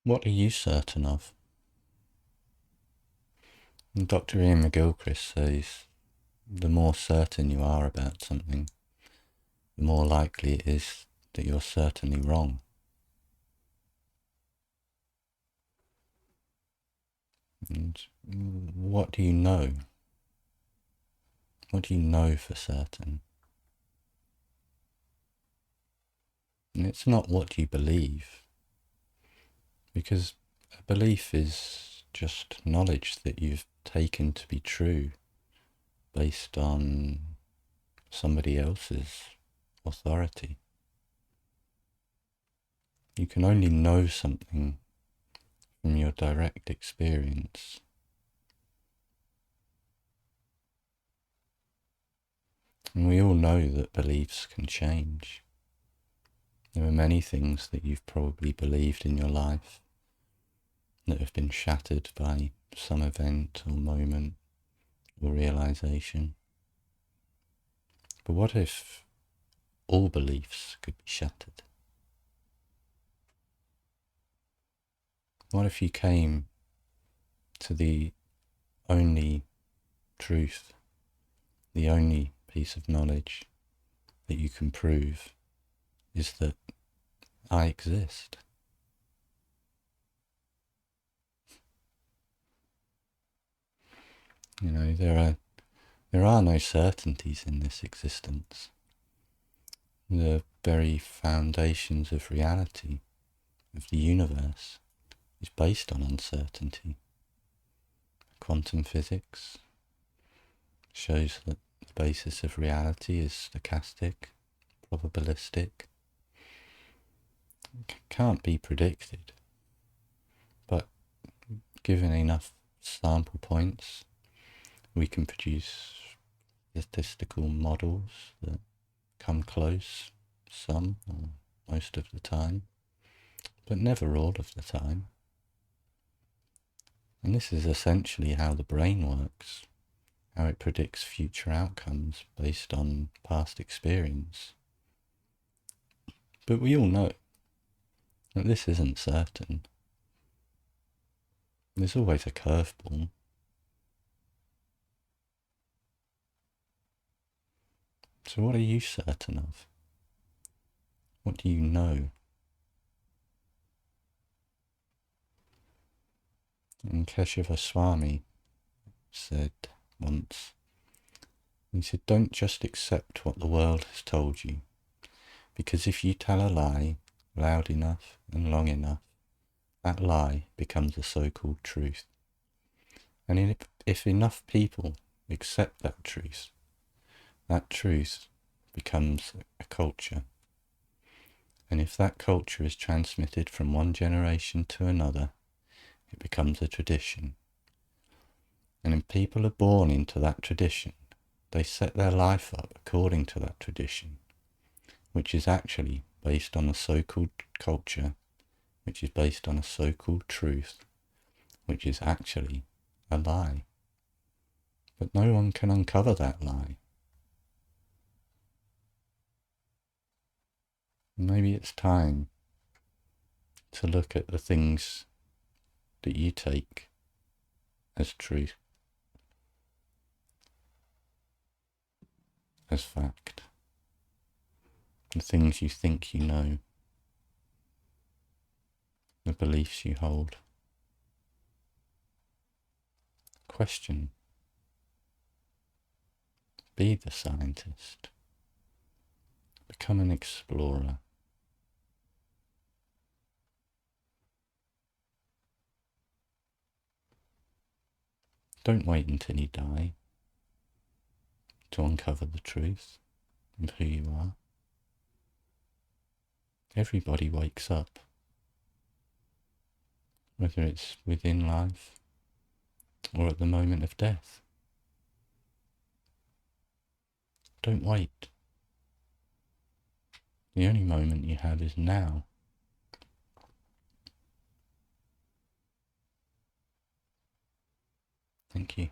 What are you certain of? And Dr. Ian McGilchrist says the more certain you are about something, the more likely it is that you're certainly wrong. And what do you know? What do you know for certain? And it's not what you believe, because a belief is just knowledge that you've taken to be true based on somebody else's authority. You can only know something from your direct experience. And we all know that beliefs can change. There are many things that you've probably believed in your life that have been shattered by some event or moment or realization. But what if all beliefs could be shattered? What if you came to the only truth, the only piece of knowledge that you can prove is that I exist? You know, there are no certainties in this existence. The very foundations of reality, of the universe, is based on uncertainty. Quantum physics shows that the basis of reality is stochastic, probabilistic. It can't be predicted, but given enough sample points, we can produce statistical models that come close some or most of the time, but never all of the time. And this is essentially how the brain works, how it predicts future outcomes based on past experience. But we all know that this isn't certain. There's always a curveball. So what are you certain of? What do you know? And Keshava Swami said once, he said, don't just accept what the world has told you, because if you tell a lie loud enough and long enough, that lie becomes a so-called truth. And if enough people accept that truth becomes a culture. And if that culture is transmitted from one generation to another, it becomes a tradition. And when people are born into that tradition, they set their life up according to that tradition, which is actually based on a so-called culture, which is based on a so-called truth, which is actually a lie. But no one can uncover that lie. Maybe it's time to look at the things that you take as truth, as fact, the things you think you know, the beliefs you hold. Question. Be the scientist. Become an explorer. Don't wait until you die to uncover the truth of who you are. Everybody wakes up, whether it's within life or at the moment of death. Don't wait. The only moment you have is now. Thank you.